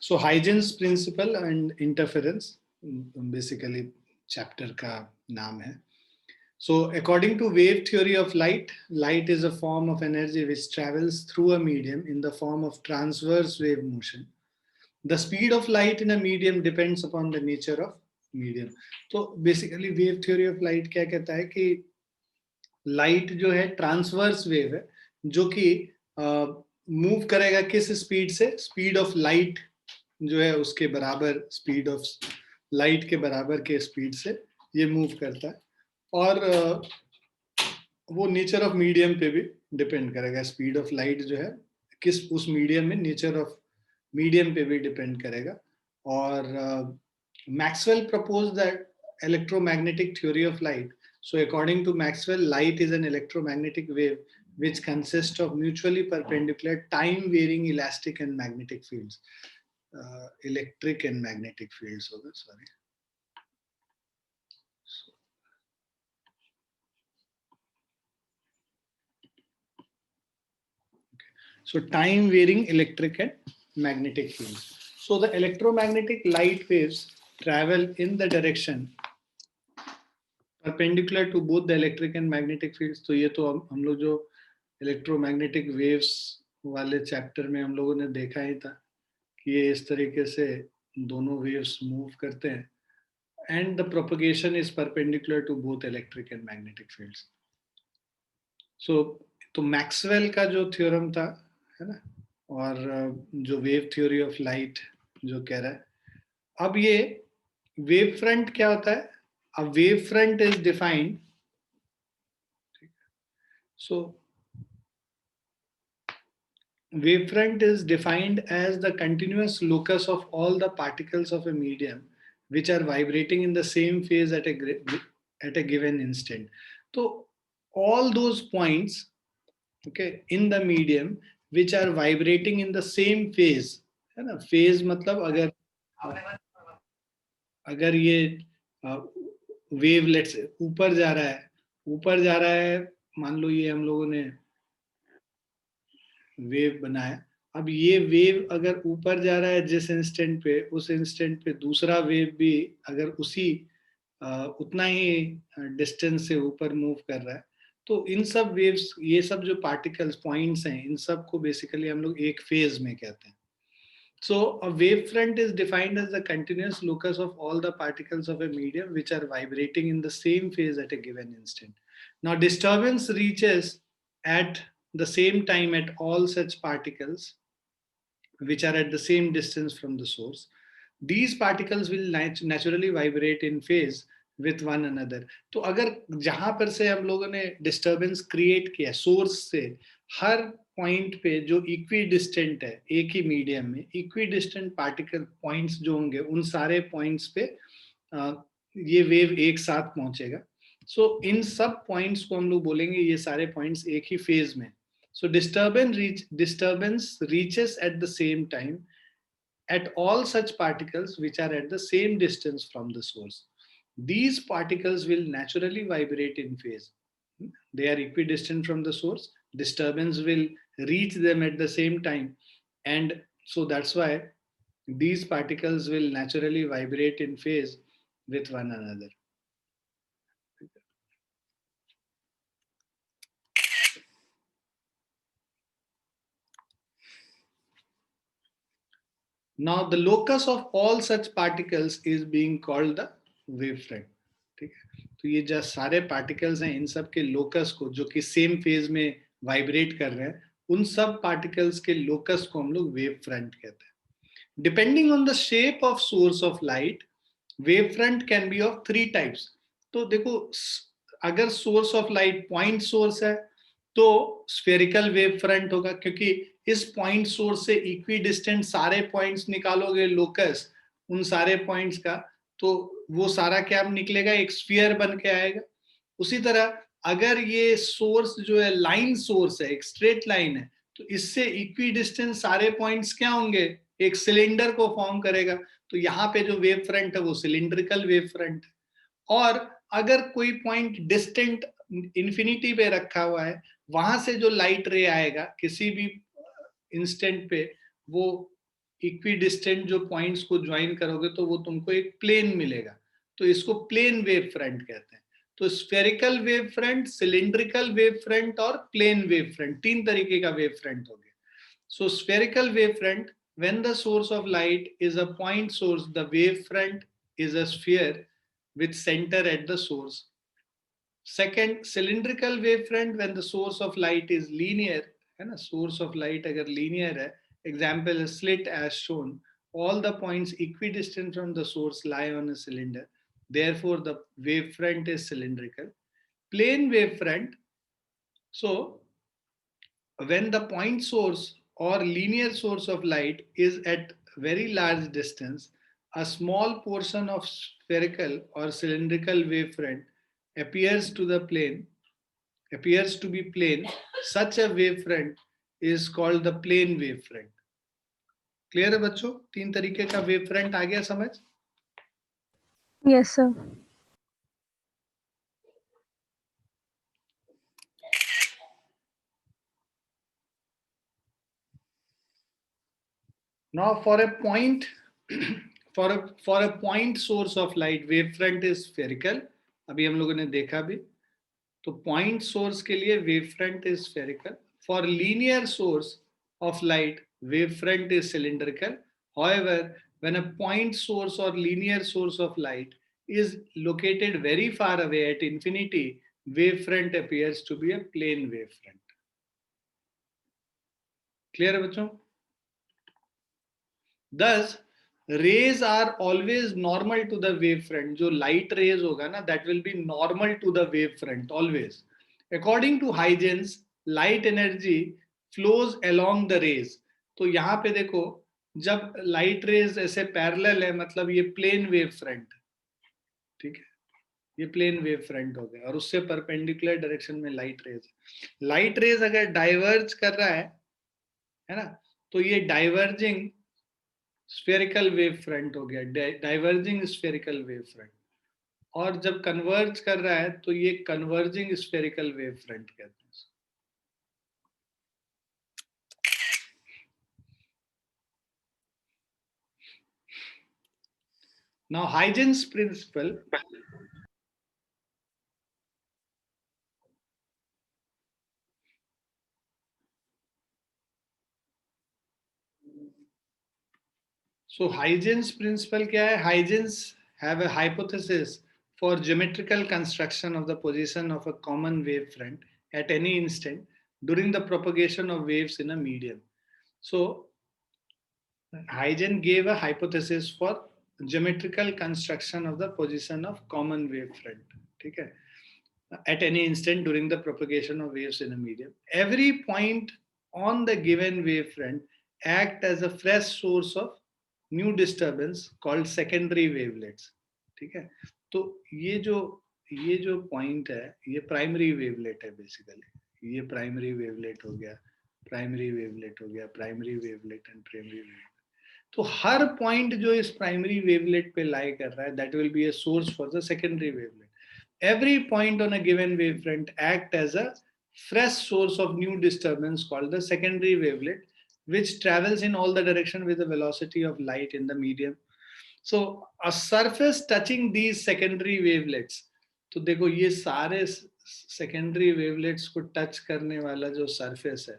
So Huygens principle and interference, basically chapter का नाम है. So according to wave theory of light, light is a form of energy which travels through a medium in the form of transverse wave motion. The speed of light in a medium depends upon the nature of medium. तो basically wave theory of light क्या कहता है कि light जो है transverse wave है, जो कि मूव करेगा किस स्पीड से, स्पीड ऑफ लाइट जो है उसके बराबर, स्पीड ऑफ लाइट के बराबर के स्पीड से ये मूव करता है. और वो नेचर ऑफ मीडियम पे भी डिपेंड करेगा. स्पीड ऑफ लाइट जो है किस उस मीडियम में, नेचर ऑफ मीडियम पे भी डिपेंड करेगा. और Maxwell propose that electromagnetic theory of light. So according to Maxwell, light is an electromagnetic wave which consists of mutually perpendicular time-varying elastic and magnetic fields. Electric and magnetic fields. Sorry. So time-varying electric and magnetic fields. So the electromagnetic light waves travel in the direction perpendicular to both the electric and magnetic fields. तो ये तो हम लोग जो electromagnetic waves वाले chapter में हम लोगों ने देखा ही था कि ये इस तरीके से दोनों वेव्स मूव करते हैं. And the propagation is perpendicular to both electric and magnetic fields. So तो मैक्सवेल का जो थ्योरम था, है ना, और जो वेव थ्योरी ऑफ लाइट जो कह रहा है, अब ये वेव फ्रंट क्या होता है. A wave front is defined. So wavefront is defined as the continuous locus of all the particles of a medium which are vibrating in the same phase at a given instant. So all those points, okay, in the medium which are vibrating in the same phase, है ना. phase मतलब अगर ये wave let's ऊपर जा रहा है, मान लो ये हम लोगों ने वेव बनाया. अब ये वेव अगर ऊपर जा रहा है जिस इंस्टेंट पे, उस इंस्टेंट पे दूसरा वेव भी अगर उसी उतना ही डिस्टेंस से ऊपर मूव कर रहा है, तो इन सब वेव्स, ये सब जो पार्टिकल्स पॉइंट्स हैं, इन सब को बेसिकली हम लोग एक फेज में कहते हैं. So a wavefront is defined as the continuous locus of all the particles of a medium which are vibrating in the same phase at a given instant. Now disturbance reaches at the same time at all such particles which are at the same distance from the source. These particles will naturally vibrate in phase with one another. तो अगर जहां पर से हम लोगों ने disturbance create किया source से, हर पॉइंट पे जो इक्वी डिस्टेंट है एक ही मीडियम में, इक्वी डिस्टेंट पार्टिकल पॉइंट्स जो होंगे, उन सारे पॉइंट्स पे ये वेव एक साथ पहुंचेगा. सो इन सब पॉइंट्स को हम लोग बोलेंगे ये सारे पॉइंट्स एक ही फेज में. So disturbance reaches at the same time at all such particles which are at the same distance from the source. These particles will naturally vibrate in phase. They are equidistant from the source. Disturbance will reach them at the same time. And so that's why these particles will naturally vibrate in phase with one another. Now the locus of all such particles is being called the wavefront. ठीक है, तो ये जो सारे particles हैं, इन सब के locus को, जो कि सेम फेज में वाइब्रेट कर रहे हैं, उन सब पार्टिकल्स के लोकस को हम लोग वेव फ्रंट कहते हैं. Depending on the shape of source of light, wave front can be of 3 types. तो देखो, अगर source of light point source है तो स्फेरिकल वेव फ्रंट होगा, क्योंकि इस पॉइंट सोर्स से इक्वी डिस्टेंट सारे पॉइंट्स निकालोगे लोकस उन सारे पॉइंट्स का, तो वो सारा क्या निकलेगा, एक स्फीयर बन के आएगा. उसी तरह अगर ये सोर्स जो है लाइन सोर्स है, एक स्ट्रेट लाइन है, तो इससे इक्वी डिस्टेंट सारे पॉइंट्स क्या होंगे, एक सिलेंडर को फॉर्म करेगा. तो यहाँ पे जो वेव फ्रंट है वो सिलिंड्रिकल वेव फ्रंट है. और अगर कोई पॉइंट डिस्टेंट इंफिनिटी पे रखा हुआ है, वहां से जो लाइट रे आएगा किसी भी इंस्टेंट पे, वो इक्विडिस्टेंट जो पॉइंट्स को ज्वाइन करोगे तो वो तुमको एक प्लेन मिलेगा, तो इसको प्लेन वेव फ्रंट कहते हैं। तो spherical wave front, cylindrical wave front और प्लेन वेव फ्रंट, 3 तरीके का वेव फ्रंट हो गया। So spherical wave front, when the source of light is a point source, the wave front is a sphere with center at the source. Second, cylindrical wave front, when the source of light is linear, है ना, source of light अगर linear है, example is slit as shown, all the points equidistant from the source lie on a cylinder, therefore the wave front is cylindrical. Plane wave front, so when the point source or linear source of light is at very large distance, a small portion of spherical or cylindrical wavefront appears to the plane, appears to be plane. Such a wavefront is called the plane wavefront. Clear है बच्चों? 3 तरीके का wavefront आ गया समझ? Yes, sir. Now for a point for a point source of light, wavefront is spherical. अभी हम लोगों ने देखा भी, तो पॉइंट सोर्स के लिए wave front is spherical. For linear source of light wave front is cylindrical. However, when a point source or linear source of light is located very far away at infinity, wavefront appears to be a plane wavefront. Clear है बच्चों? Thus, rays are always normal to the wavefront. जो light rays होगा ना, that will be normal to the wavefront always. According to Huygens, light energy flows along the rays. तो यहाँ पे देखो, जब light rays ऐसे parallel है, मतलब ये plane wavefront, ठीक है, ये प्लेन वेव फ्रंट हो गया, और उससे परपेंडिकुलर डायरेक्शन में लाइट रेज. लाइट रेज अगर डाइवर्ज कर रहा है ना, तो ये डाइवर्जिंग स्फेरिकल वेव फ्रंट हो गया, डाइवर्जिंग स्फेरिकल वेव फ्रंट. और जब कन्वर्ज कर रहा है तो ये कन्वर्जिंग स्फेरिकल वेव फ्रंट कहते हैं. Now Huygens principle. So Huygens principle क्या है? Huygens have a hypothesis for geometrical construction of the position of a common wave front at any instant during the propagation of waves in a medium. So Huygens gave a hypothesis for geometrical construction of the position of common wave front. ठीक है? At any instant during the propagation of waves in a medium. Every point on the given wavefront act as a fresh source of new disturbance called secondary wavelets. ठीक है? तो ये जो point है, ये primary wavelet है basically. ये primary wavelet हो गया, प्राइमरी वेवलेट हो गया, primary wavelet and primary wavelet. तो हर पॉइंट जो इस प्राइमरी वेवलेट पे लाई कर रहा है, that will be a source for the secondary wavelet. Every point on a given wavefront act as a fresh source of new disturbance called the secondary wavelet, which travels in all the direction with the velocity of light in the medium. So a surface touching these secondary wavelets, तो देखो ये सारे secondary wavelets को touch करने वाला जो surface है,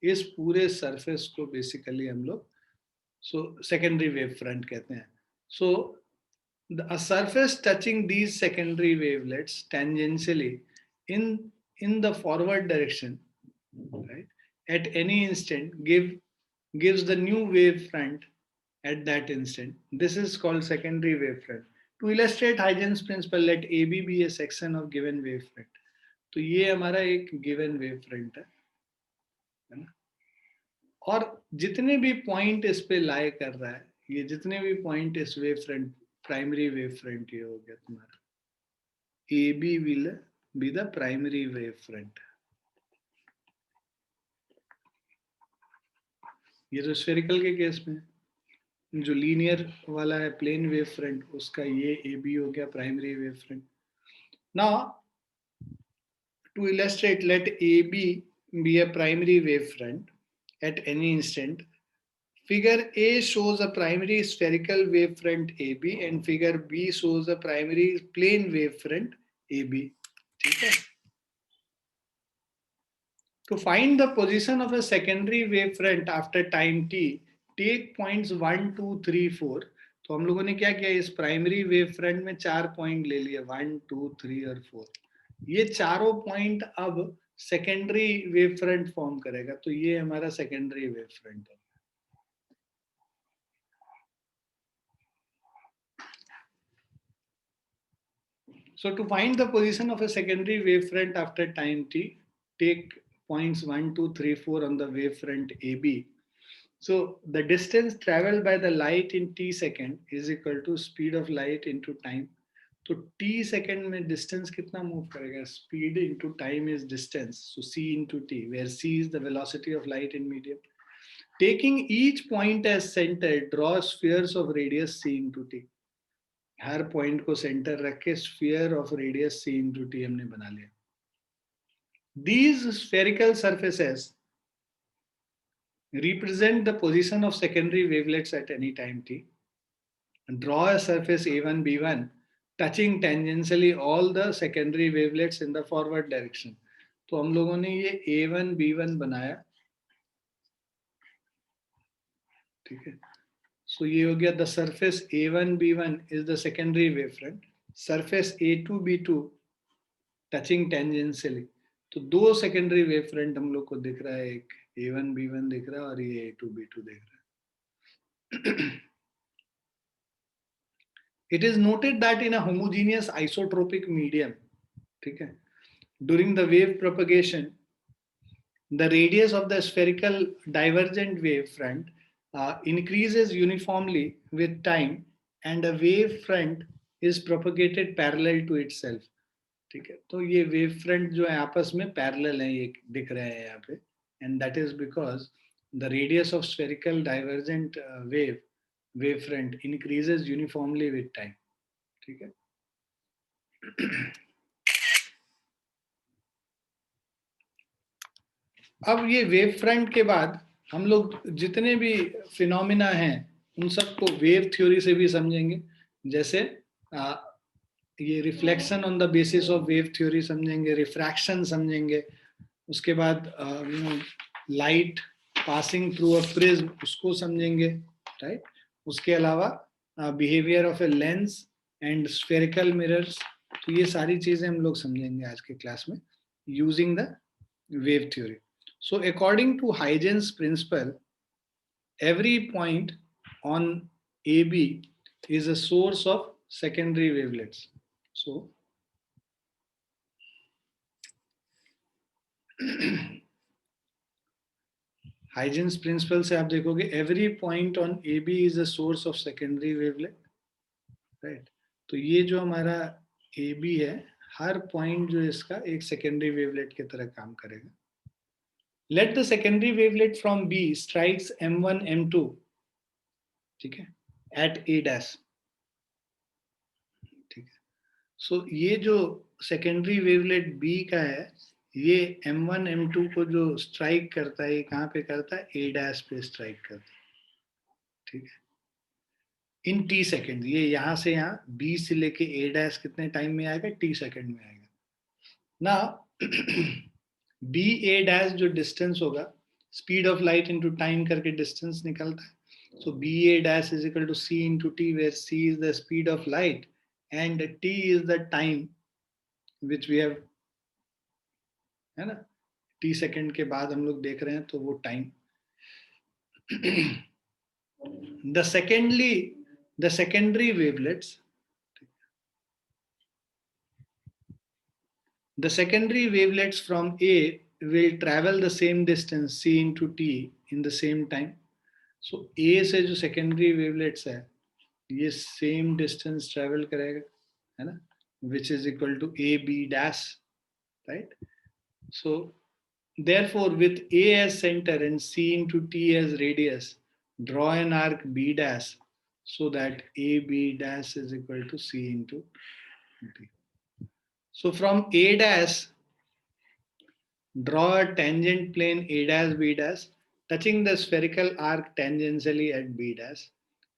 इस पूरे surface को basically हम लोग secondary wavefront कहते हैं. So a surface touching these secondary wavelets tangentially in the forward direction, right, at any instant gives the new wave front at that instant. This is called secondary wave front. To illustrate Huygens principle, let AB be a section of given wave front. तो ये हमारा एक given wave front है ना, और जितने भी point इस पे लाई कर रहा है, ये जितने भी पॉइंट इस wave front, primary wave front, ये हो गया तुम्हारा AB will be the primary wave front. ये तो स्फेरिकल के केस में, जो लीनियर वाला है प्लेन वेव फ्रंट, उसका ये AB हो गया primary wave front. Now to illustrate, let AB be a primary wave front at any instant Figure A shows a primary spherical wavefront AB and figure B shows a primary plane wavefront AB. ठीक है? To find the position of a secondary wavefront after time t, take points 1, 2, 3, 4. तो हम लोगों ने क्या किया, इस primary wave front में 4 पॉइंट ले लिए, 1, 2, 3 और 4. ये चारों पॉइंट अब सेकेंडरी वेव फ्रंट फॉर्म करेगा. तो ये हमारा सेकेंडरी वेव फ्रंट है. So to find the position of a secondary wavefront after time t, take points 1, 2, 3, 4 on the wavefront AB. So the distance traveled by the light in t second is equal to speed of light into time. तो t second में distance कितना move करेगा? Speed into time is distance. So c into t, where c is the velocity of light in medium. Taking each point as center, draw spheres of radius c into t. Her point को centre रख के sphere of radius c into t हमने बना लिया. These spherical surfaces represent the position of secondary wavelets at any time t. Draw a surface A1, B1 touching tangentially all the secondary wavelets in the forward direction. तो हम लोगों ने ये A1, B1 बनाया. ठीक है. So ये हो गया, the surface A1, B1 is the secondary wavefront. Surface A2, B2 touching tangentially. तो दो सेकेंडरी वेव फ्रंट हम लोग को दिख रहा है, एक A1, B1 दिख रहा है और ये A2, B2 दिख रहा है. It is noted that in a homogeneous isotropic medium, ठीक है, during the wave propagation, the radius of the spherical divergent wave front increases uniformly with time and a wave front is propagated parallel to itself. ठीक है. तो ये wave front जो है आपस में पैरेलल है, ये दिख रहे हैं यहाँ पे, and that is because the radius of spherical divergent wave front increases uniformly with time. ठीक है. अब ये वेव फ्रंट के बाद हम लोग जितने भी फिनोमिना हैं उन सबको वेव थ्योरी से भी समझेंगे. जैसे ये reflection on the basis of wave theory समझेंगे, रिफ्रैक्शन समझेंगे, उसके बाद light passing through a prism उसको समझेंगे. राइट. उसके अलावा behaviour of a lens and spherical mirrors. तो ये सारी चीजें हम लोग समझेंगे आज के क्लास में using the wave theory. So according to Huygens principle, every point on AB is a source of secondary wavelets. So Huygens principle से आप देखोगे every point on AB is a source of secondary wavelet, right? तो ये जो हमारा AB है, हर point जो इसका एक सेकेंडरी वेवलेट की तरह काम करेगा. Let the secondary wavelet from B strikes M1, M2, ठीक है, at A dash. ठीक है. So ये जो सेकेंडरी वेवलेट B का है, ये M1, M2 को जो स्ट्राइक करता है, ये कहाँ पे करता है? A dash पे स्ट्राइक करता है. ठीक है. इन T सेकेंड. ये यहाँ से यहाँ B से लेके A dash कितने टाइम में आएगा? T सेकेंड में आएगा. ना बी ए डैश जो डिस्टेंस होगा, speed of light into time करके डिस्टेंस निकलता है. So B A dash is equal to C into T, where C is the speed of light and T is the time which we have, है ना. T second के बाद हम लोग देख रहे हैं तो वो time. The secondary wavelets, the secondary wavelets from A will travel the same distance c into t in the same time. So A से जो secondary wavelets है, ये same distance travel करेगा, है ना, which is equal to A B dash, right? So therefore with A as center and c into t as radius, draw an arc B dash so that A B dash is equal to c into t. So from A dash, draw a tangent plane A dash B dash touching the spherical arc tangentially at B dash.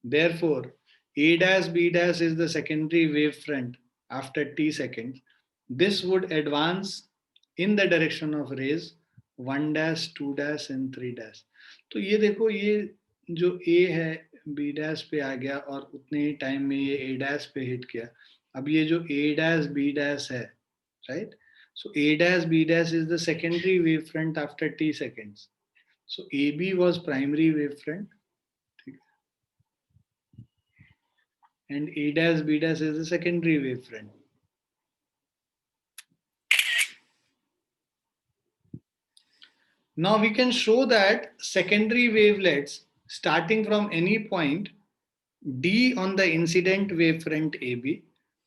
Therefore, A dash B dash is the secondary wavefront after t seconds. This would advance in the direction of rays 1 dash 2 dash and 3 dash. तो ये देखो, ये जो A है B dash पे आ गया और उतने ही टाइम में ये A dash पे हिट किया. अब ये जो A dash B dash है, right? So A dash B dash is the secondary wavefront after t seconds. So AB was primary wavefront, and A dash B dash is the secondary wavefront. Now we can show that secondary wavelets starting from any point D on the incident wavefront AB.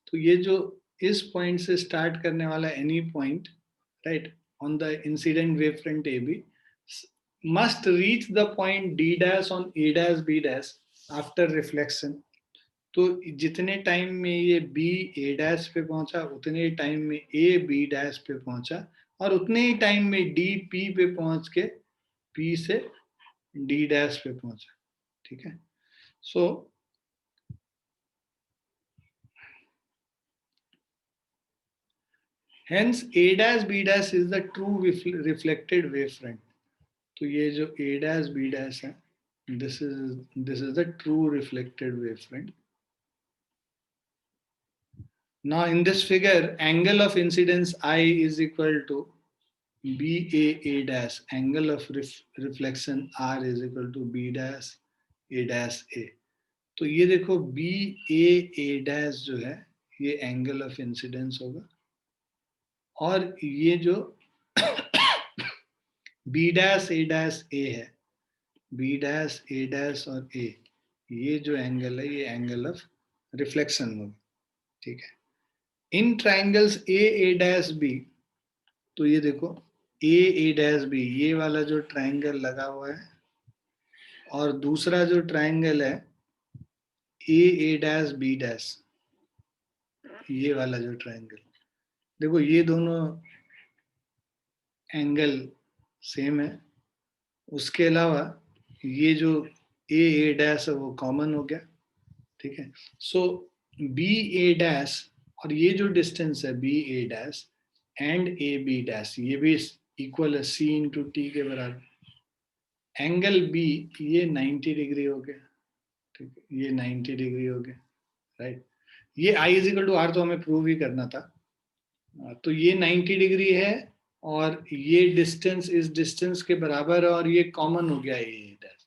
तो ये जो इस point से start करने वाला any point, right, on the incident wavefront AB must reach the point D dash on A dash B dash after reflection. तो जितने time में ये B A dash पे पहुंचा, उतने टाइम में A B dash पे पहुंचा, और उतने ही टाइम में D P पे पहुंच के P से D dash पे पहुंचा. ठीक है. सो hence A dash B dash is the true reflected wavefront. तो ये जो A dash B dash है, this is the true reflected wavefront. Now in this figure, angle of incidence I is equal to BA dash, angle of reflection R is equal to B dash A dash A. तो ये देखो BA dash जो है ये angle of incidence होगा, और ये जो B dash A dash A है, B dash A dash और A, ये जो एंगल है ये एंगल ऑफ रिफ्लेक्शन होगा. ठीक है. इन ट्राइंगल्स A dash B, तो ये देखो A dash B, ये वाला जो ट्राइंगल लगा हुआ है, और दूसरा जो ट्राइंगल है A dash B dash, ये वाला जो ट्राइंगल, देखो ये दोनों एंगल सेम है. उसके अलावा ये जो A dash है वो कॉमन हो गया. ठीक है. सो BA dash और ये जो डिस्टेंस है BA dash and AB dash, ये भी इक्वल है C इंटू टी के बराबर. एंगल B ये 90 डिग्री हो गया. ठीक है. ये 90 डिग्री हो गया, राइट. ये I is equal to R तो हमें प्रूव ही करना था. तो ये 90 डिग्री है और ये डिस्टेंस इस डिस्टेंस के बराबर है, और ये कॉमन हो गया ये डैश.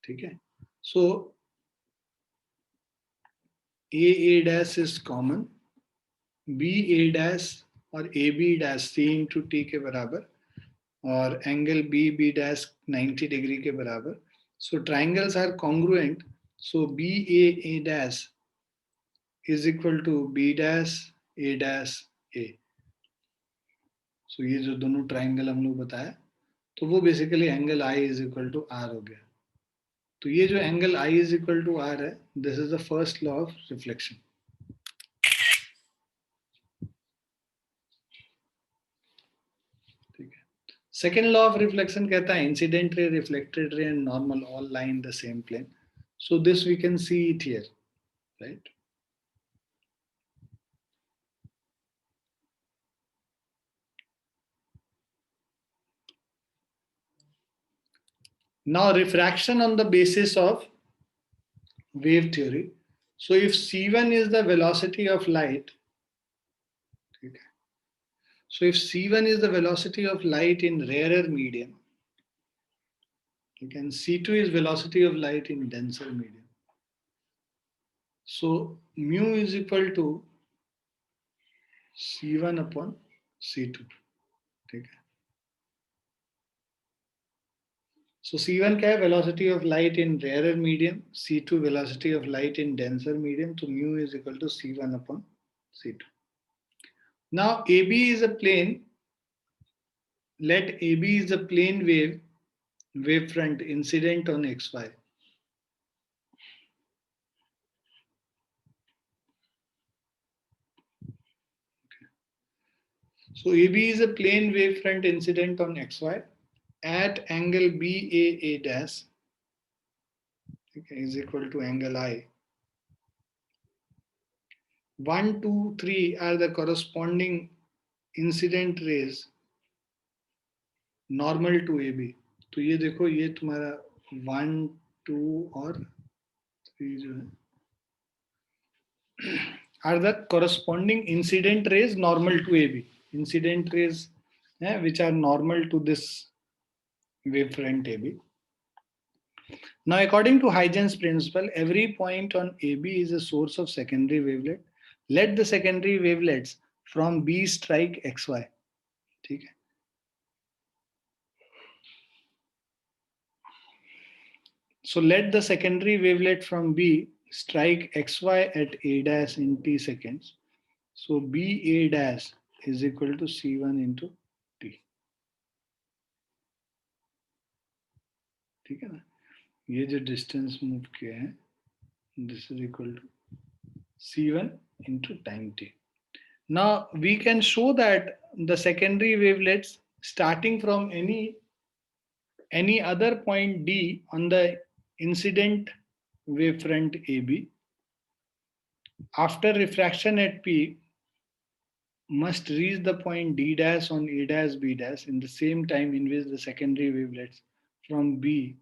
ठीक है. सो A dash is common, BA dash और AB dash C into T के बराबर, और एंगल BB डैश 90 डिग्री के बराबर. So triangles are congruent. So BA dash is equal to B dash A dash A. So ये जो दोनों triangle हम लोग बताया, तो वो basically angle I is equal to R हो गया. तो ये जो angle I is equal to R है, this is the first law of reflection. ठीक है. सेकेंड लॉ ऑफ रिफ्लेक्शन कहता है incident ray, reflected ray and normal all lie in the same plane. So this we can see it here, right. Now refraction on the basis of wave theory. So if C1 is the velocity of light, okay, so if C1 is the velocity of light in rarer medium, and C2 is velocity of light in denser medium. So mu is equal to C1 upon C2. ठीक है. So C1 क्या है? Velocity of light in rarer medium. C2 velocity of light in denser medium. So mu is equal to C1 upon C2. Now AB is a plane. Let AB is a plane wavefront incident on XY. Okay. So AB is a plane wavefront incident on XY. at angle BAA dash, okay, is equal to angle I. 1, 2, 3 are the corresponding incident rays normal to AB. तो ये देखो, ये तुम्हारा 1, 2 और 3 जो है are the corresponding incident rays normal to AB. Incident rays which are normal to this wavefront AB. Now, according to Huygens principle, every point on AB is a source of secondary wavelet. Let the secondary wavelets from B strike XY. ठीक है. So let the secondary wavelet from B strike XY at A dash in T seconds. So BA dash is equal to C1 into T. ठीक है ना. ये जो distance move किया है, this is equal to C1 into time T. Now we can show that the secondary wavelets starting from any other point D on the incident wavefront AB after refraction at P must reach the point D dash on A dash B dash in the same time in which the secondary wavelets from B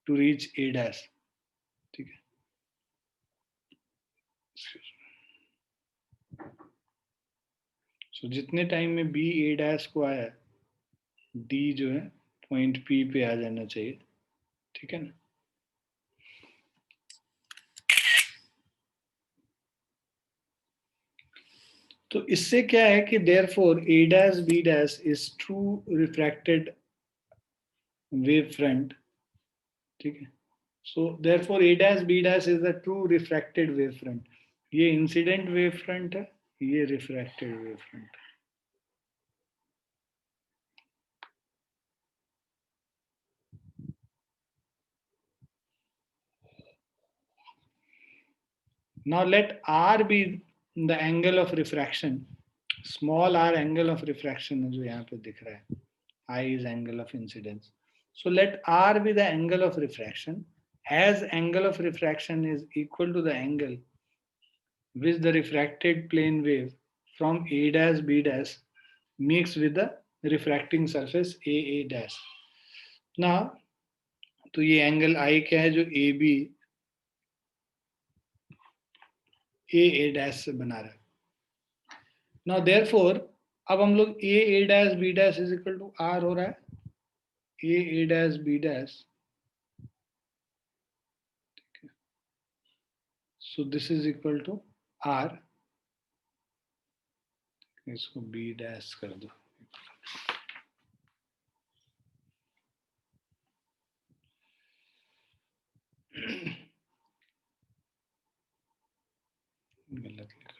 to reach A dash. ठीक है. So जितने time में B A dash को आया, D जो है point P पे आ जाना चाहिए. ठीक है ना. तो इससे क्या है कि therefore A dash B dash is true refracted wave front. ठीक है. So therefore A dash B dash is the true refracted wave front. ये इंसिडेंट वेव फ्रंट है, ये रिफ्रैक्टेड वेव फ्रंट है. Now let R be the angle of refraction. Small r angle of refraction है जो यहाँ पे दिख रहा है. I is angle of incidence. So let R be the angle of refraction, as angle of refraction is equal to the angle which the refracted plane wave from A dash B dash makes with the refracting surface AA dash. Now, तो ये angle I क्या है जो AB AA dash से बना रहा है. Now therefore अब हम लोग AA dash B dash is equal to R हो रहा है. AA dash B dash. So this is equal to R. इसको B dash कर दो. गलत लिखा.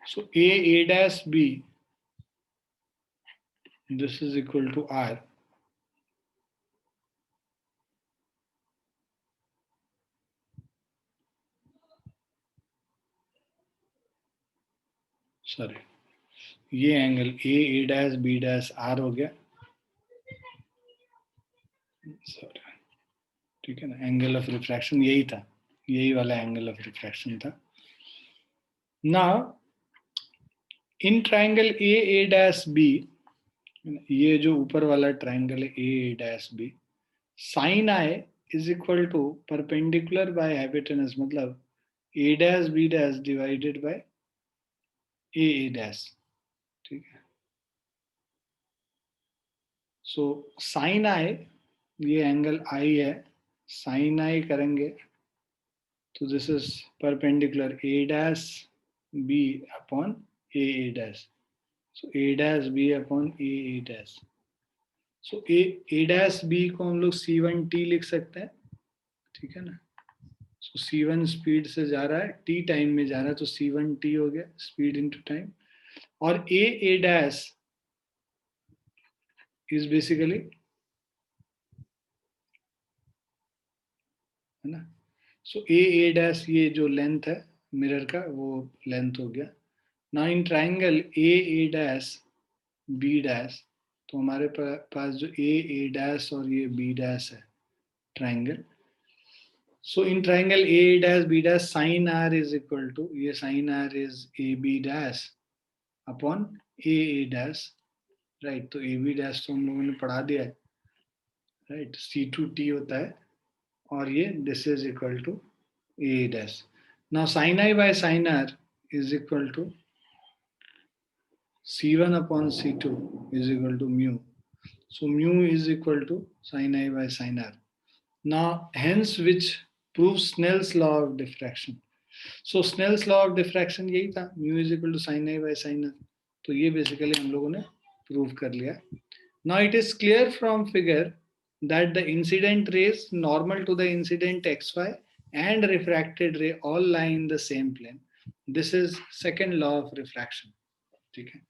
So A dash B, this is equal to R. Sorry, ये angle A dash B dash R हो गया. सॉरी, ठीक है ना. एंगल ऑफ रिफ्रैक्शन यही था, यही वाला एंगल ऑफ रिफ्रैक्शन था. Now in triangle A dash B, ये जो ऊपर वाला ट्राइंगल है A dash B, sin I is equal to perpendicular by hypotenuse, मतलब A dash B dash divided by A dash. ठीक है. सो sin I, ये एंगल I है, sin I करेंगे तो this is perpendicular A dash B upon A dash. So A dash B upon A dash. So A dash B को हम लोग C1T लिख सकते हैं. ठीक है ना. So C1 स्पीड से जा रहा है, T टाइम में जा रहा है, तो C1T हो गया, स्पीड इनटू टाइम. और A dash इज बेसिकली, है ना. सो A dash ये जो लेंथ है मिरर का वो लेंथ हो गया. Now in triangle A dash B dash, तो हमारे पास जो ए डैश और ये बी डैश है triangle. So in triangle A dash B dash sin R is equal to, ये sin R is AB dash upon A dash, right? तो AB dash तो हम लोगों ने पढ़ा दिया है, right? C2T होता है और ये this is equal to A dash. Now sin I by sin R is equal to C1 upon C2 is equal to mu. So mu is equal to sin I by sin R. Now hence which proves Snell's law of diffraction. So Snell's law of diffraction यही था, mu is equal to sine i by sine r. तो ये basically हम लोगों ने prove कर लिया. Now it is clear from figure that the incident rays normal to the incident X Y and refracted ray all lie in the same plane. This is second law of refraction. ठीक है.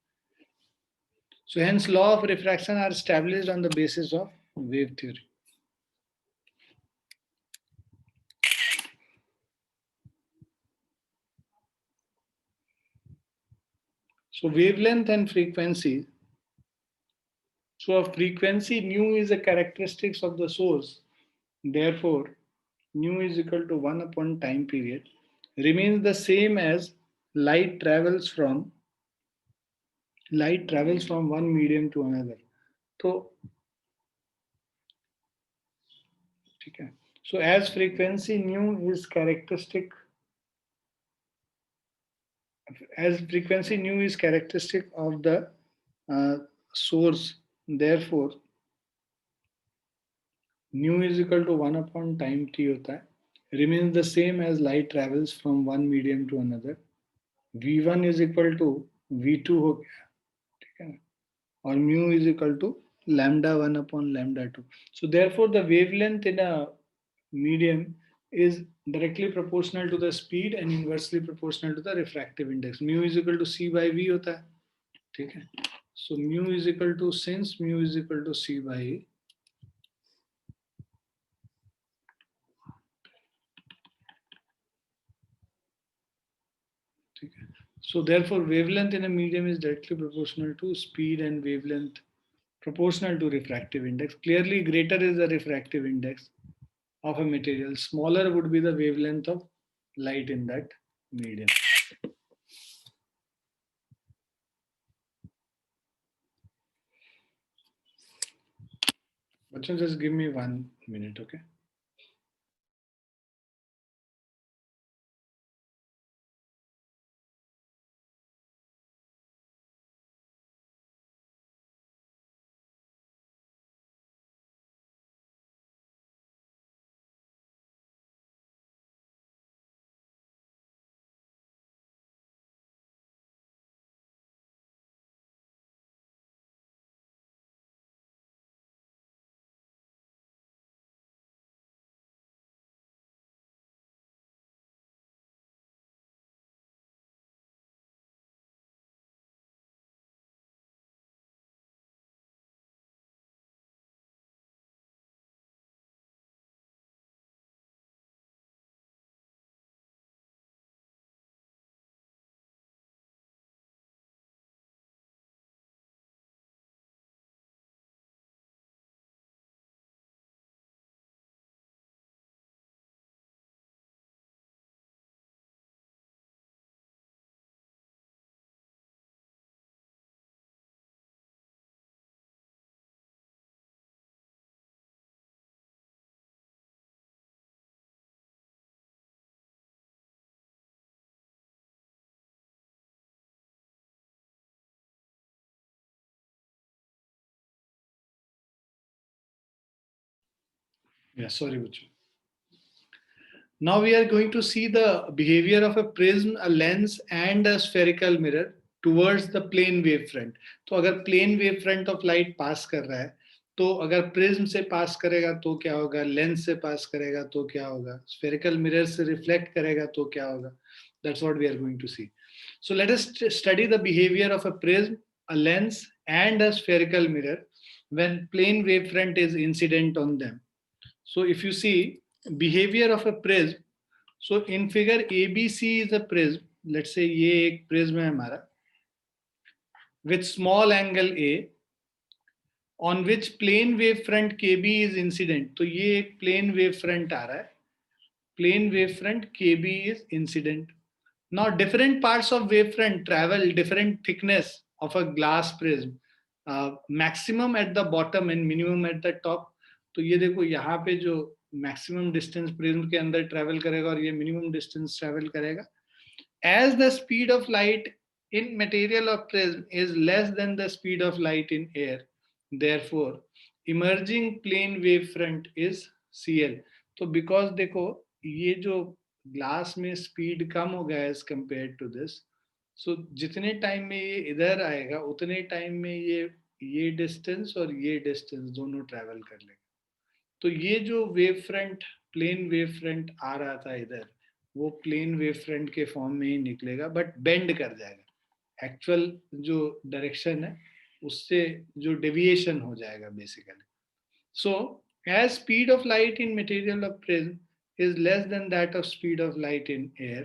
So hence law of refraction are established on the basis of wave theory. So wavelength and frequency. So a frequency nu is a characteristics of the source. Therefore, nu is equal to 1 upon time period remains the same as light travels from one medium to another. So, ठीक है. So as frequency nu is characteristic of the source, therefore nu is equal to 1 upon time t होता है, remains the same as light travels from one medium to another. v1 is equal to v2 हो गया, ठीक है, और mu is equal to lambda 1 upon lambda 2. So therefore the wavelength in a medium is directly proportional to the speed and inversely proportional to the refractive index. Mu is equal to c by v होता है, ठीक है. So mu is equal to, since mu is equal to c by a, so therefore wavelength in a medium is directly proportional to speed and wavelength proportional to refractive index. Clearly greater is the refractive index of a material, smaller would be the wavelength of light in that medium. But just give me 1 minute, okay? Yeah, sorry, Buchu. Now we are going to see the behavior of a prism, a lens and a spherical mirror towards the plane wavefront. तो अगर plane wavefront of light pass कर रहा है, तो अगर prism से pass करेगा तो क्या होगा, lens से pass करेगा तो क्या होगा, spherical mirror से reflect करेगा तो क्या होगा. That's what we are going to see. So let us study the behavior of a prism, a lens and a spherical mirror when plane wavefront is incident on them. So if you see behavior of a prism, so in figure ABC is a prism. Let's say ये एक prism है हमारा with small angle A on which plane wave front KB is incident. तो ये एक plane wave front आ रहा है, plane wave front KB is incident. Now different parts of wavefront travel different thickness of a glass prism, maximum at the bottom and minimum at the top. तो ये देखो यहाँ पे जो maximum distance prism के अंदर travel करेगा और ये minimum distance travel करेगा. As the speed of light in material of prism is less than the speed of light in air, therefore emerging plane wavefront is CL. तो because देखो ये जो ग्लास में स्पीड कम हो गया एज कंपेयर टू दिस, सो जितने time में ये इधर आएगा उतने टाइम में ये डिस्टेंस और ये डिस्टेंस दोनों ट्रेवल कर लेगा. तो ये जो wave front plane wave front आ रहा था इधर, वो प्लेन वेव फ्रंट के फॉर्म में ही निकलेगा बट बेंड कर जाएगा. एक्चुअल जो डायरेक्शन है उससे जो डेविएशन हो जाएगा basically. So as speed of light in material of prism is less than that of speed of light in air.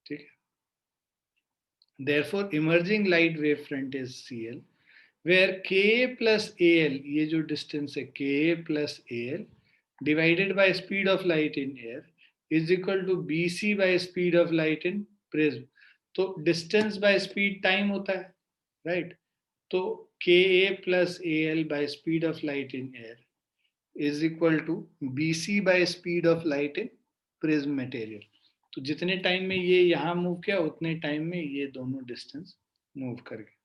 ठीक है. Therefore emerging light wavefront is CL, where Ka plus AL, ये जो distance है Ka plus AL divided by speed of light in air is equal to BC by speed of light in prism. तो distance by speed time होता है, right? तो Ka plus AL by speed of light in air is equal to BC by speed of light in prism material. तो जितने time में ये यहाँ move किया उतने टाइम में ये दोनों डिस्टेंस मूव कर गए.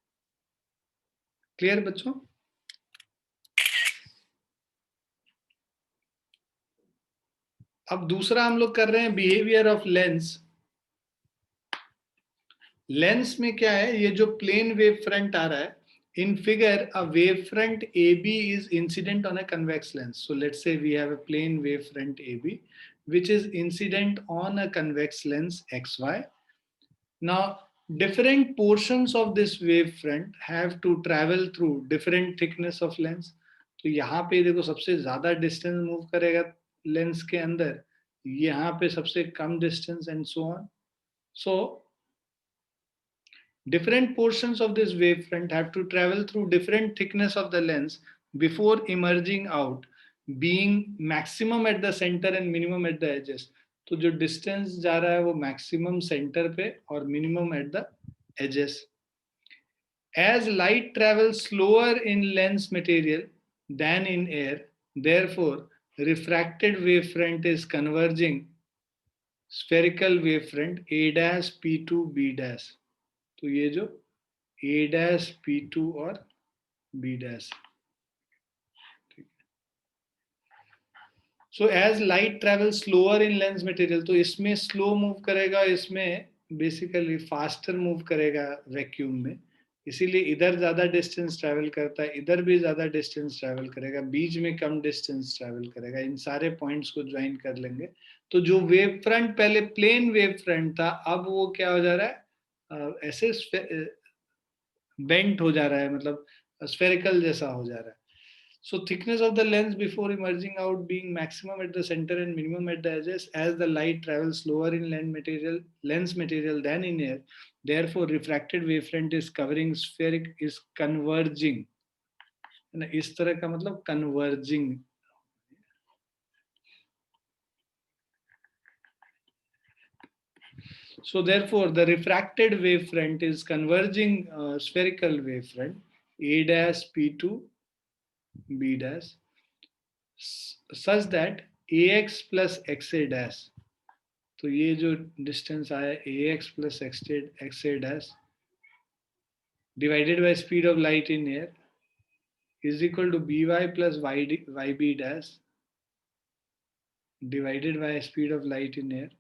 क्लियर बच्चों? अब दूसरा हम लोग कर रहे हैं बिहेवियर ऑफ लेंस. लेंस में क्या है, ये जो प्लेन वेव फ्रंट आ रहा है, in figure a wavefront AB is incident on a convex lens. So let's say we have a plane wavefront AB which is incident on a convex lens XY. Now different portions of this wavefront have to travel through different thickness of lens. तो यहाँ पे देखो सबसे ज्यादा distance move करेगा lens के अंदर, यहाँ पे सबसे कम distance and so on. So different portions of this wavefront have to travel through different thickness of the lens before emerging out, being maximum at the center and minimum at the edges. तो जो distance जा रहा है वो maximum center पे और minimum at the edges. As light travels slower in lens material than in air, therefore refracted wavefront is converging spherical wavefront A dash P2 B dash. तो ये जो A dash P2 और B dash. So as light travels slower in lens material, तो इसमें slow move करेगा, इसमें basically faster move करेगा vacuum में, इसीलिए इधर ज्यादा डिस्टेंस ट्रैवल करता है, इधर भी ज्यादा डिस्टेंस ट्रैवल करेगा, बीच में कम डिस्टेंस ट्रैवल करेगा. इन सारे पॉइंट्स को ज्वाइन कर लेंगे तो जो वेव फ्रंट पहले प्लेन वेव फ्रंट था, अब वो क्या हो जा रहा है, ऐसे बेंट हो जा रहा है, मतलब स्फेरिकल जैसा हो जा रहा है. So thickness of the lens before emerging out being maximum at the center and minimum at the edges as the light travels slower in lens material than in air. Therefore, refracted wavefront is covering spheric is converging. इस तरह का मतलब converging. So therefore, the refracted wavefront is converging spherical wavefront A dash P2 B dash such that AX plus XA dash. तो ये जो distance आया AX plus XA dash divided by speed of light in air is equal to BY plus YB dash divided by speed of light in air,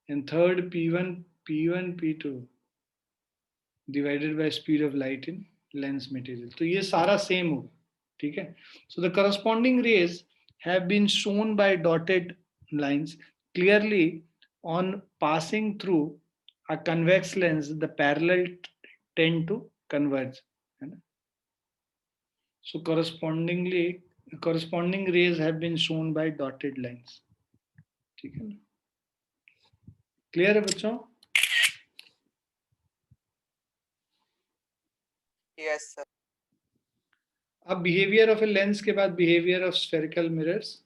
and third P1 P2 divided by speed of light in lens material. तो ये सारा same होगा, ठीक है. So the corresponding rays have been shown by dotted lines clearly on passing through a convex lens. The parallel tend to converge. So corresponding rays have been shown by dotted lines. ठीक है ना? Clear है बच्चों? Yes, sir. अब behaviour of a lens के बाद behaviour of spherical mirrors.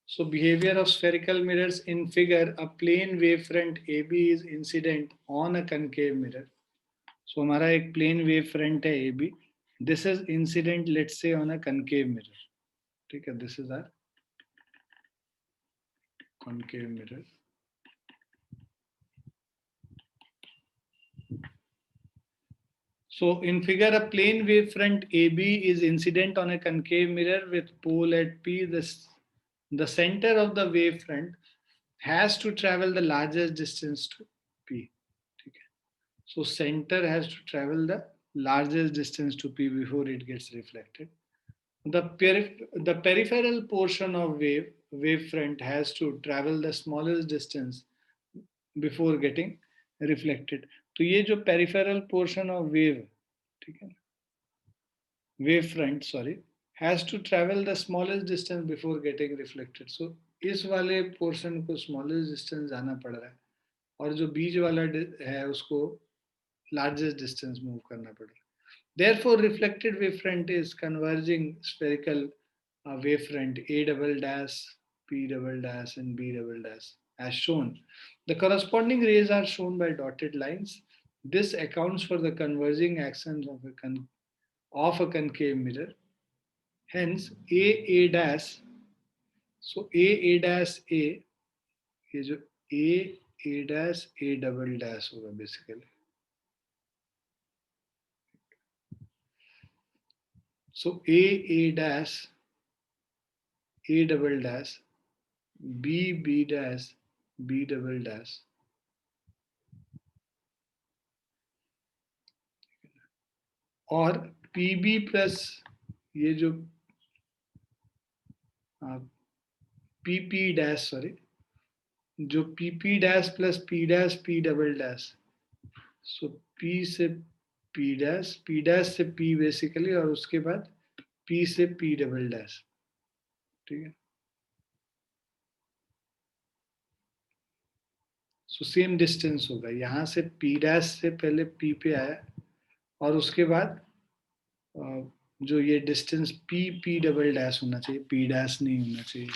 So behavior of spherical mirrors in figure, a plane wavefront AB is incident on a concave mirror. So हमारा एक plane wavefront है AB. This is incident, let's say, on a concave mirror. ठीक है, this is our concave mirror. So in figure, a plane wavefront AB is incident on a concave mirror with pole at P. The center of the wavefront has to travel the largest distance to P. Okay. So center has to travel the largest distance to P before it gets reflected. The peripheral portion of wavefront has to travel the smallest distance before getting reflected. तो ये जो peripheral portion of wave, ठीक है, wavefront, sorry, has to travel the smallest distance before getting reflected. So इस वाले portion को smallest distance जाना पड़ रहा है और जो बीच वाला है उसको largest distance move करना पड़ रहा है. Therefore, reflected wavefront is converging spherical wavefront A double dash, P double dash, and B double dash as shown. The corresponding rays are shown by dotted lines. This accounts for the converging actions of a concave mirror. Hence, A dash. So A dash A, ये जो A dash A double dash होगा basically. So A dash A double dash B dash B double dash और PB plus ये जो PP dash, sorry, जो PP dash plus P dash P double dash, so P से P dash से P basically, और उसके बाद P से P डबल डैश. ठीक है, सो सेम डिस्टेंस होगा. यहाँ से P डैश से पहले P पे आया और उसके बाद जो ये डिस्टेंस P डबल डैश होना चाहिए, P डैश नहीं होना चाहिए.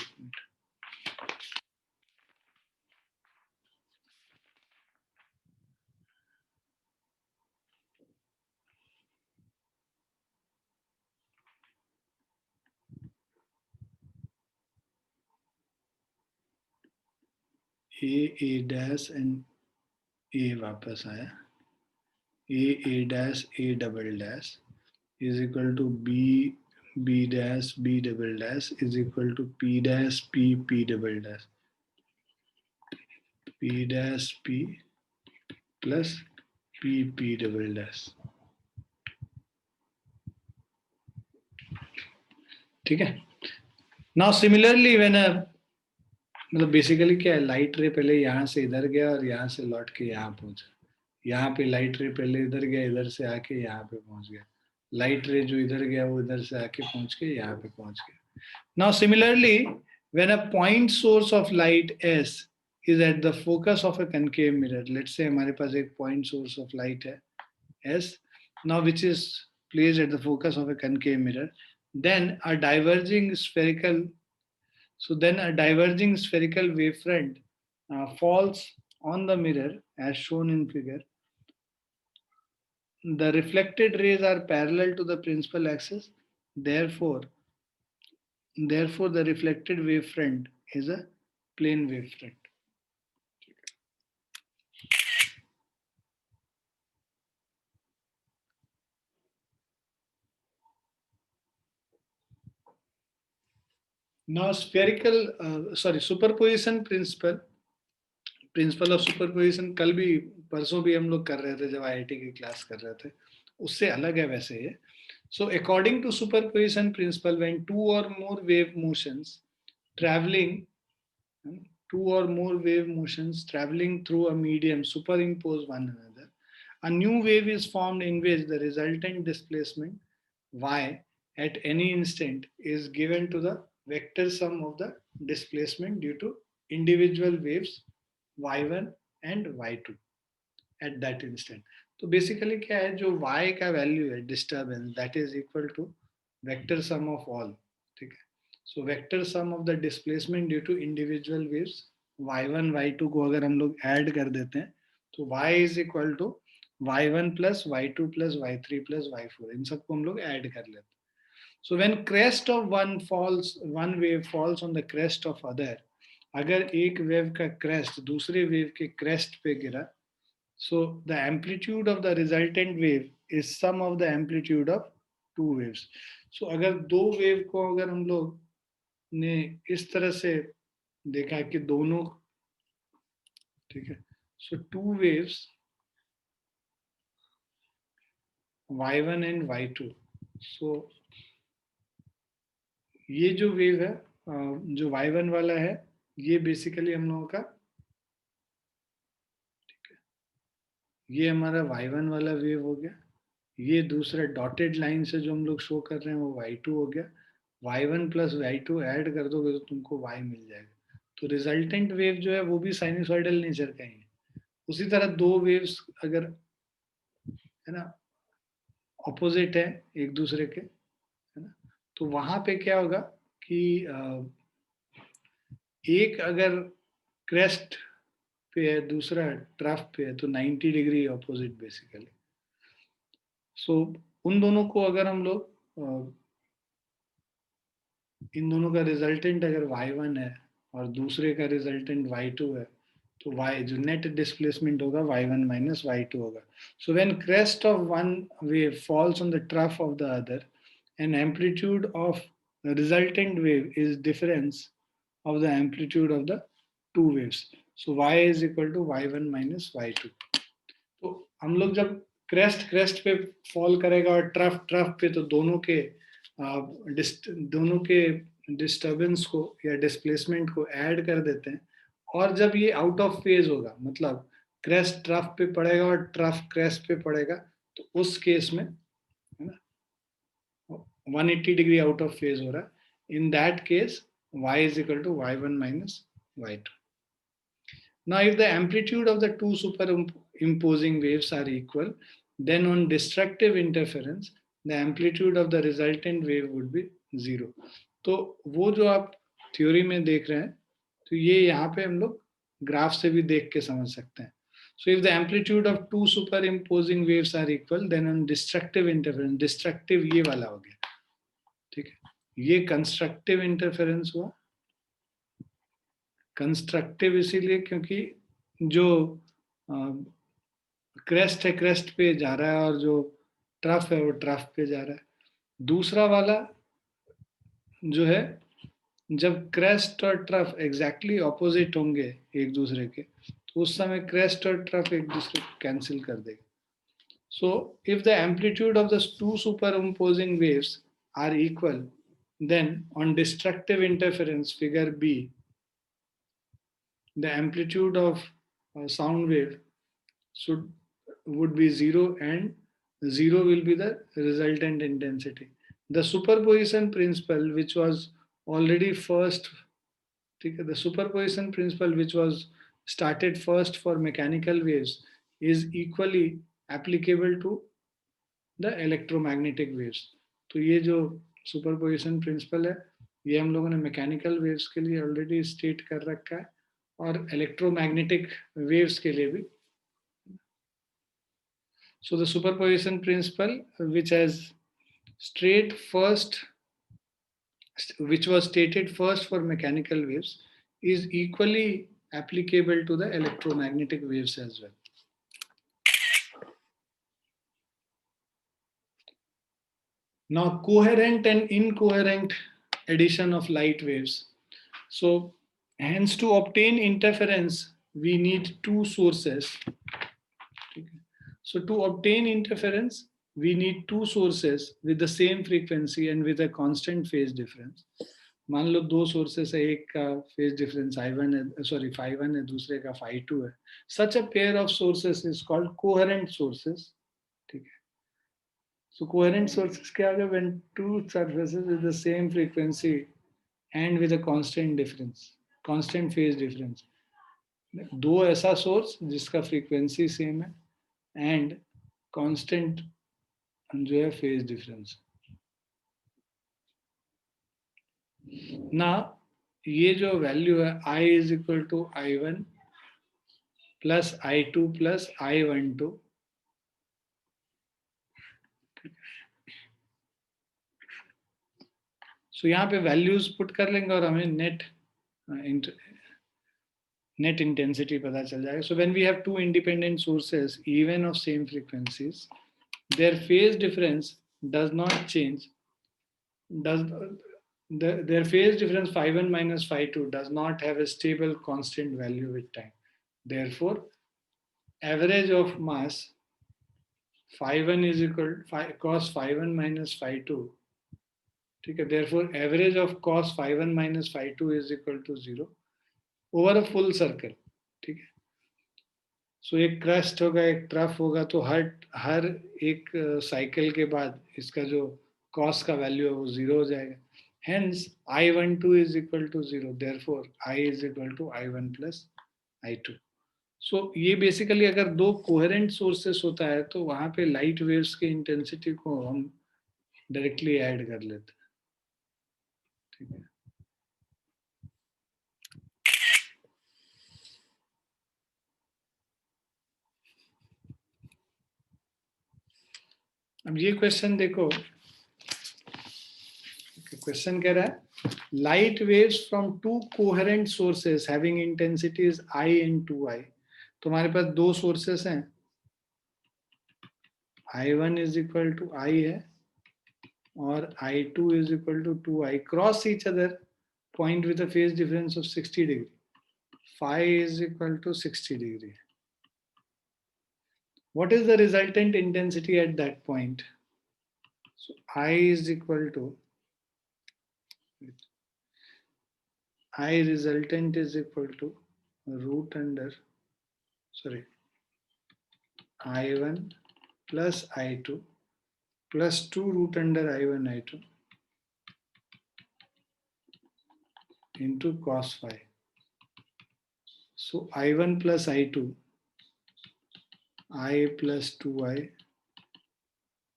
A डैश एंड A वापस आया. A dash A double dash is equal to B dash B double dash is equal to P dash P double dash. P dash P plus P double dash. ठीक है. Now similarly when मतलब basically क्या है, light रे पहले यहाँ से इधर गया और यहाँ से लौट के यहाँ पहुंचा. यहाँ पे लाइट रे पहले इधर गया, इधर से आके यहाँ पे पहुंच गया. लाइट रे जो इधर गया वो इधर से आके पहुंच के यहाँ पे पहुंच गया. Now similarly, when a point source of light S is at the focus of a concave mirror, let's say हमारे पास एक point source of light है S, now which is placed at the focus of a concave mirror, then a diverging spherical wavefront falls on the mirror as shown in figure. The reflected rays are parallel to the principal axis. Therefore, the reflected wavefront is a plane wavefront. Now superposition principle of superposition कल भी परसों भी हम लोग कर रहे थे जब आईआईटी की क्लास कर रहे थे, उससे अलग है वैसे ये. So according to superposition principle, when two or more wave motions traveling through a medium superimpose one another, a new wave is formed in which the resultant displacement y at any instant is given to the vector sum of the displacement due to individual waves y1 and y2 at that instant. तो basically क्या है, जो y का value है disturbance, that is equal to vector sum of all, ठीक है। So vector sum of the displacement due to individual waves y1 y2 को अगर हम लोग ऐड कर देते हैं तो y is equal to y1 plus y2 plus y3 plus y4, इन सबको हम लोग ऐड कर लेते हैं. So when crest of one wave falls on the crest of other, अगर एक वेव का क्रेस्ट दूसरे वेव के क्रेस्ट पे गिरा, so the amplitude of the resultant wave is sum of the amplitude of two waves. So अगर दो wave को अगर हम लोग ने इस तरह से देखा कि दोनों, ठीक है, so two waves y1 and y2, so ये जो वेव है जो y1 वाला है ये बेसिकली हम लोगों का, ठीक है, ये हमारा y1 वाला वेव हो गया. ये दूसरा डॉटेड लाइन से जो हम लोग शो कर रहे हैं वो y2 हो गया. y1 प्लस y2 ऐड कर दोगे तो तुमको y मिल जाएगा. तो रिजल्टेंट वेव जो है वो भी साइनसॉइडल नेचर का ही है. उसी तरह दो वेव्स अगर, है ना, ऑपोजिट है एक दूसरे के, है ना, तो वहां पे क्या होगा कि एक अगर क्रेस्ट पे है दूसरा ट्रफ पे है तो 90 डिग्री ऑपोजिट बेसिकली. सो उन दोनों को अगर हम लोग इन दोनों का रिजल्टेंट अगर y1 है और दूसरे का रिजल्टेंट y2 है तो y जो नेट डिस्प्लेसमेंट होगा y1 माइनस y2 होगा. So when crest of one wave falls on the trough of the other and amplitude of resultant wave is difference of the amplitude of the two waves. So y is equal to y1 minus y2. तो हम लोग जब crest crest पे fall करेगा और trough trough पे, तो दोनों के डिस्टर्बेंस को या डिस्प्लेसमेंट को ऐड कर देते हैं. और जब ये आउट ऑफ फेज होगा, मतलब क्रेस्ट ट्रफ पे पड़ेगा और ट्रफ क्रेस्ट पे पड़ेगा, तो उस केस में, है ना, 180 डिग्री आउट ऑफ फेज हो रहा है. In that case y is equal to y1 minus y2. Now, if the amplitude of the two superimposing waves are equal, then on destructive interference, the amplitude of the resultant wave would be 0. तो वो जो आप theory में देख रहे हैं, तो ये यहाँ पे हम लोग ग्राफ से भी देख के समझ सकते हैं. So if the amplitude of two superimposing waves are equal, then on destructive interference, destructive ये वाला हो गया, ठीक है, ये कंस्ट्रक्टिव इंटरफेरेंस हुआ. कंस्ट्रक्टिव इसीलिए क्योंकि जो क्रेस्ट है क्रेस्ट पे जा रहा है और जो ट्रफ है वो ट्रफ पे जा रहा है. दूसरा वाला जो है, जब क्रेस्ट और ट्रफ एग्जैक्टली ऑपोजिट होंगे एक दूसरे के, तो उस समय क्रेस्ट और ट्रफ एक दूसरे को कैंसिल कर देगा. So if the amplitude of the two superimposing waves are equal, then on destructive interference figure B, the amplitude of sound wave would be 0 and 0 will be the resultant intensity. The superposition principle which was already first, the superposition principle which was started first for mechanical waves is equally applicable to the electromagnetic waves. तो ये जो superposition principle है ये हम लोगों ने mechanical waves के लिए ऑलरेडी स्टेट कर रखा है और इलेक्ट्रोमैग्नेटिक वेव्स के लिए भी. So the superposition principle which was stated first for mechanical waves is equally applicable to the electromagnetic waves as well. Now, coherent and incoherent addition of light waves. So, hence to obtain interference, we need two sources. So, to obtain interference, we need two sources with the same frequency and with a constant phase difference. मान लो दो sources है, एक का phase difference I1 है, sorry phi1 है, दूसरे का phi2 है. Such a pair of sources is called coherent sources. ठीक है. So coherent sources क्या होगा? When two surfaces with the same frequency and with a constant difference, constant phase difference. दो ऐसा सोर्स जिसका फ्रीक्वेंसी सेम है and constant जो है फेज डिफरेंस. ना ये जो वैल्यू है I is equal to I1 plus I2 plus I12, so यहाँ पे वैल्यूज पुट कर लेंगे और हमें नेट इंटेंसिटी पता चल जाएगा. So when we have two independent sources even of same frequencies, their phase difference does not change, does their phase difference phi1 minus phi2 does not have a stable constant value with time. Therefore average of mass phi1 is equal cos phi1 minus phi2, ठीक है. Therefore average of cos phi1 minus phi2 is equal to 0 over a full circle, ठीक है. सो एक crust होगा, एक trough होगा, तो हर एक साइकिल के बाद इसका जो कॉस का वैल्यू है वो 0 हो जाएगा. Hence I12 is equal to 0, therefore I is equal to I1 plus I2. So ये बेसिकली अगर दो कोहेरेंट सोर्सेस होता है तो वहां पे लाइट वेव्स की इंटेंसिटी को हम डायरेक्टली ऐड कर लेते हैं, ठीक है. अब ये क्वेश्चन देखो, क्वेश्चन कह रहा है light waves from to coherent sources having intensities I and 2I. तुम्हारे पास दो सोर्सेस हैं, I1 is equal to I है और I2 is equal to 2I, cross each other point with a phase difference of 60 degree. phi is equal to 60 degree. What is the resultant intensity at that point? So I is equal to I resultant is equal to root under, sorry, I1 plus I2 plus 2 root under I1 I2 into cos phi. So I1 plus I2, I plus 2I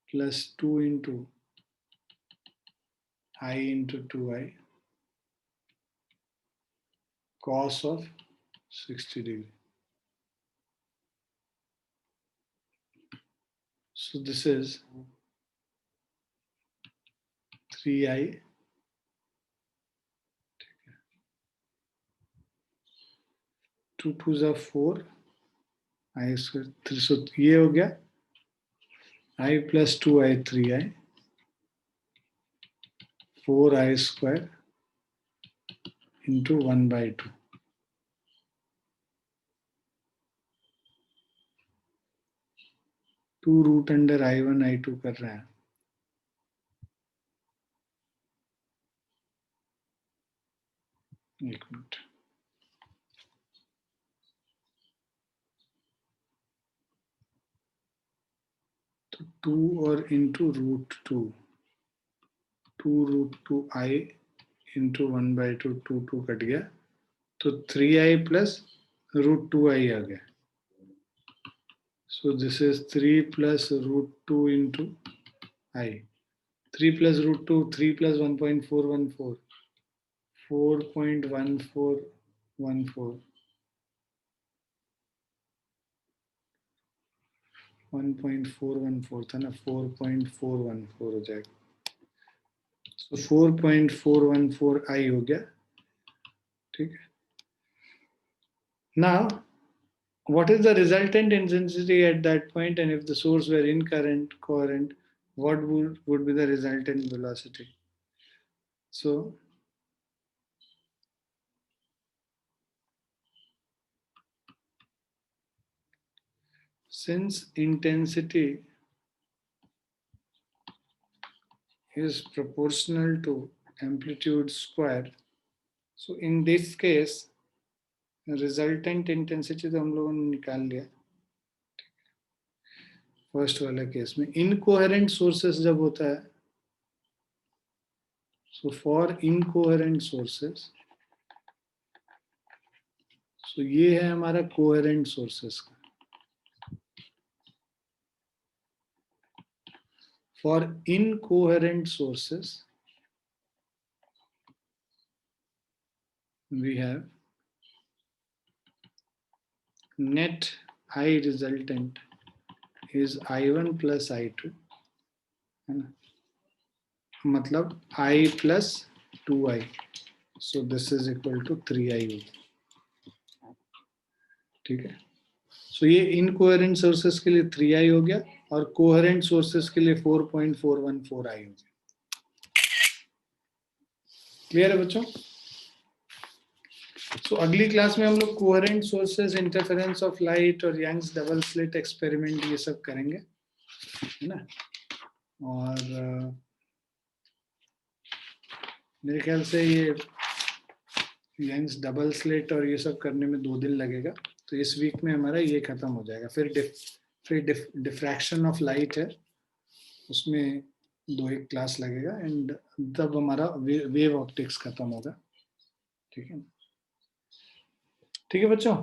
plus 2 into I into 2I cos of 60 degree. So this is 3I, 2 2s are 4, I square 3, so ये हो गया I plus 2I 3I, 4I square into 1 by 2. Two root under I1 I2 कर रहे हैं. एक minute, तो 2 और into root 2, 2 रूट 2 I इंटू 1 बाई 2, 2 2 कट गया, तो 3I प्लस रूट 2I आ गया. So this is 3 plus root 2 into I. 3 plus root 2, 3 plus 1.414, 4.1414, 1.414 था ना, 4.414 हो जाएगा. So 4.414 I हो गया, ठीक है. Now what is the resultant intensity at that point, and if the source were incurrent, coherent, what would be the resultant velocity? So since intensity is proportional to amplitude square, so in this case resultant intensity तो हम लोगों ने निकाल लिया first वाला case में. Incoherent sources जब होता है, so for incoherent sources, so ये है हमारा कोहेरेंट सोर्सेस का. For incoherent sources, we have net I resultant is I1 plus I2, है ना, मतलब I plus 2I, so this is equal to 3I होगा, ठीक है। सो ये इनकोहेरेंट सोर्सेस के लिए 3I हो गया और कोहेरेंट सोर्सेस के लिए 4.414I हो गया। क्लियर है बच्चों? सो अगली क्लास में हम लोग coherent sources, interference of light और यंग्स डबल स्लिट एक्सपेरिमेंट ये सब करेंगे, है ना। और मेरे ख्याल से ये यंग्स डबल स्लिट और ये सब करने में 2 दिन लगेगा, तो इस वीक में हमारा ये खत्म हो जाएगा। फिर डिफ्रैक्शन ऑफ लाइट है, उसमें 2-1 क्लास लगेगा एंड तब हमारा वेव ऑप्टिक्स खत्म होगा, ठीक है। ठीक है बच्चों।